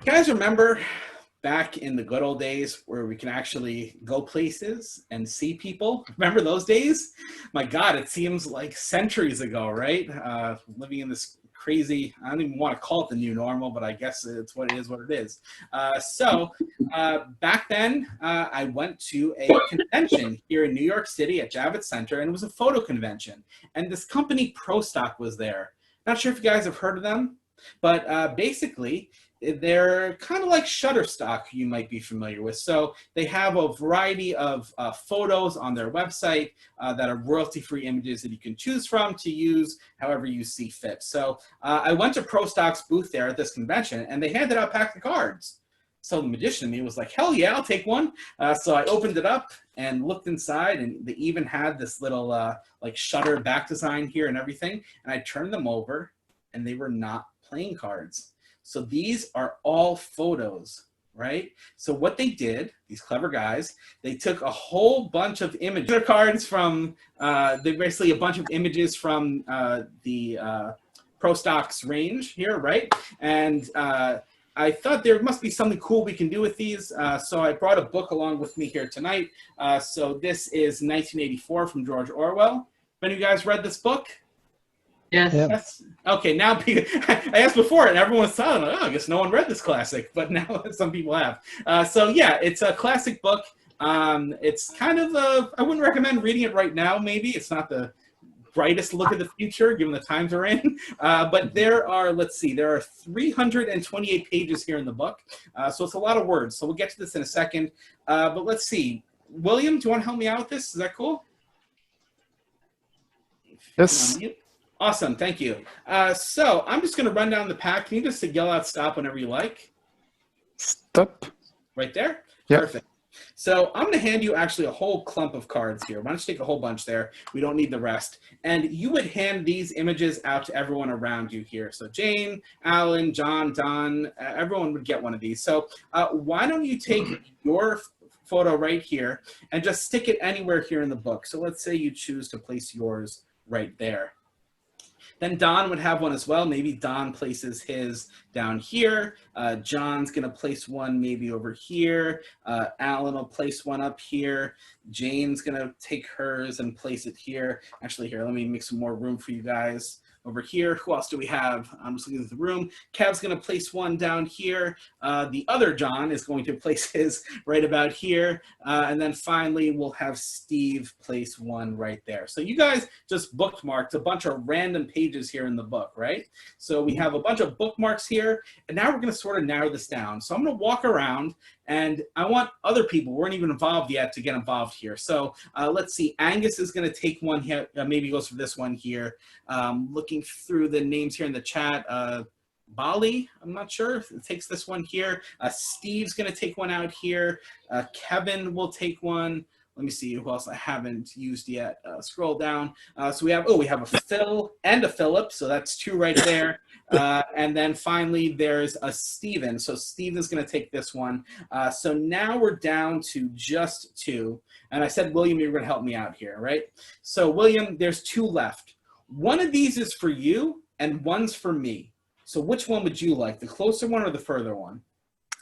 You guys remember back in the good old days where we can actually go places and see people? Remember those days? My God, it seems like centuries ago, right? Living in this crazy, I don't even want to call it the new normal, but I guess it's what it is, what it is. Back then, I went to a convention here in New York City at Javits Center, and it was a photo convention. And this company, ProStock, was there. Not sure if you guys have heard of them, but basically, they're kind of like Shutterstock, you might be familiar with. So they have a variety of photos on their website that are royalty-free images that you can choose from to use however you see fit. So I went to ProStock's booth there at this convention, and they handed out packs of cards. So the magician in me was like, hell yeah, I'll take one. So I opened it up and looked inside, and they even had this little like Shutter back design here and everything. And I turned them over, and they were not playing cards. So these are all photos, right? So what they did, these clever guys, they took a whole bunch of images cards from, they basically a bunch of images from the ProStock's range here, right? And I thought there must be something cool we can do with these. So I brought a book along with me here tonight. So this is 1984 from George Orwell. Have any of you guys read this book? Yes. Yeah. Yes. Okay, now I asked before and everyone was silent. Like, oh, I guess no one read this classic, but now some people have. So yeah, it's a classic book. It's kind of I wouldn't recommend reading it right now, maybe. It's not the brightest look at the future, given the times we're in. But there are, let's see, there are 328 pages here in the book. So it's a lot of words. So we'll get to this in a second. But let's see. William, do you want to help me out with this? Is that cool? Yes. Awesome, thank you. So I'm just going to run down the pack. Can you just yell out stop whenever you like? Stop. Right there? Yeah. Perfect. So I'm going to hand you actually a whole clump of cards here. Why don't you take a whole bunch there? We don't need the rest. And you would hand these images out to everyone around you here. So Jane, Alan, John, Don, everyone would get one of these. So why don't you take your photo right here and just stick it anywhere here in the book. So let's say you choose to place yours right there. Then Don would have one as well. Maybe Don places his down here. John's going to place one maybe over here. Alan will place one up here. Jane's going to take hers and place it here. Actually, here, let me make some more room for you guys. Over here, who else do we have? I'm just looking at the room. Kev's going to place one down here. The other John is going to place his right about here. And then finally, we'll have Steve place one right there. So you guys just bookmarked a bunch of random pages here in the book, right? So we have a bunch of bookmarks here. And now we're going to sort of narrow this down. So I'm going to walk around. And I want other people who weren't even involved yet to get involved here. So let's see, Angus is going to take one here. Maybe he goes for this one here. Looking through the names here in the chat. Bali, I'm not sure if it takes this one here. Steve's going to take one out here. Kevin will take one. Let me see who else I haven't used yet. Scroll down. So we have a Phil and a Philip. So that's two right there. And then finally, there's a Steven. So Steven's going to take this one. So now we're down to just two. And I said, William, you're going to help me out here, right? So William, there's two left. One of these is for you and one's for me. So which one would you like, the closer one or the further one?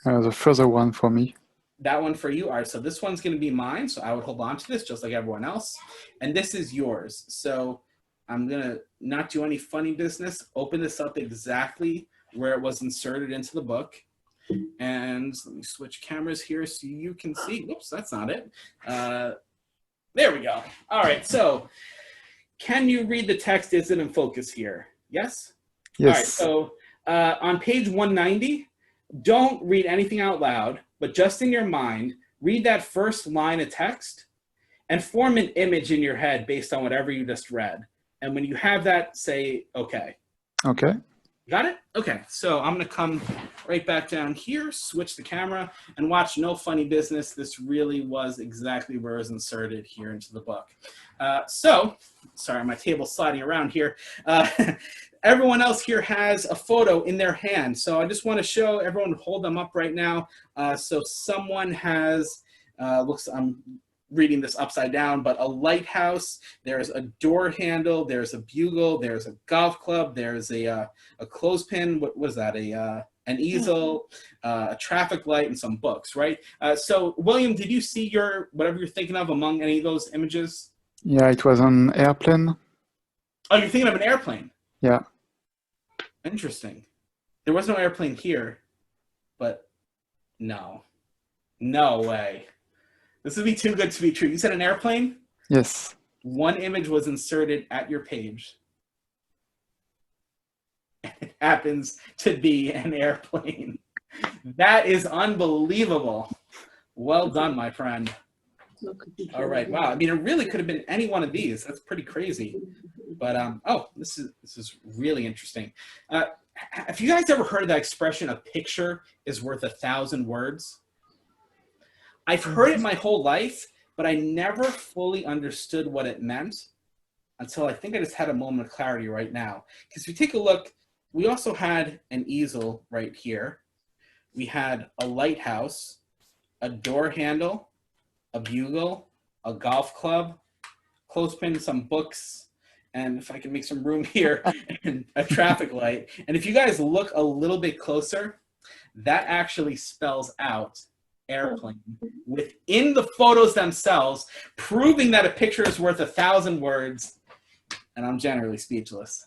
The further one for me. That one for you. All right, so this one's going to be mine. So I would hold on to this just like everyone else. And this is yours. So I'm going to not do any funny business. Open this up exactly where it was inserted into the book. And let me switch cameras here so you can see. Oops, that's not it. There we go. All right, so can you read the text? Is it in focus here? Yes? Yes. All right, so on page 190, don't read anything out loud, but just in your mind, read that first line of text and form an image in your head based on whatever you just read. And when you have that, say, okay. Okay. Got it? Okay, so I'm going to come right back down here, switch the camera, and watch no funny business. This really was exactly where it was inserted here into the book. Sorry, my table's sliding around here. Everyone else here has a photo in their hand. So I just want to show everyone, hold them up right now. So someone has, I'm reading this upside down, but a lighthouse, there's a door handle, there's a bugle, there's a golf club, there's a clothespin. What was that? A an easel, a traffic light, and some books, right? So, William, did you see whatever you're thinking of among any of those images? Yeah, it was an airplane. Oh, you're thinking of an airplane. Yeah. Interesting. There was no airplane here, but no. No way. This would be too good to be true. You said an airplane? Yes. One image was inserted at your page. It happens to be an airplane. That is unbelievable. Well done, my friend. All right. Wow. I mean, it really could have been any one of these. That's pretty crazy. But oh, this is really interesting. Have you guys ever heard of that expression, a picture is worth 1,000 words? I've heard it my whole life, but I never fully understood what it meant until I think I just had a moment of clarity right now. Because if you take a look, we also had an easel right here. We had a lighthouse, a door handle, a bugle, a golf club, clothespin, some books, and if I can make some room here, and a traffic light. And if you guys look a little bit closer, that actually spells out airplane within the photos themselves, proving that a picture is worth 1,000 words. And I'm generally speechless.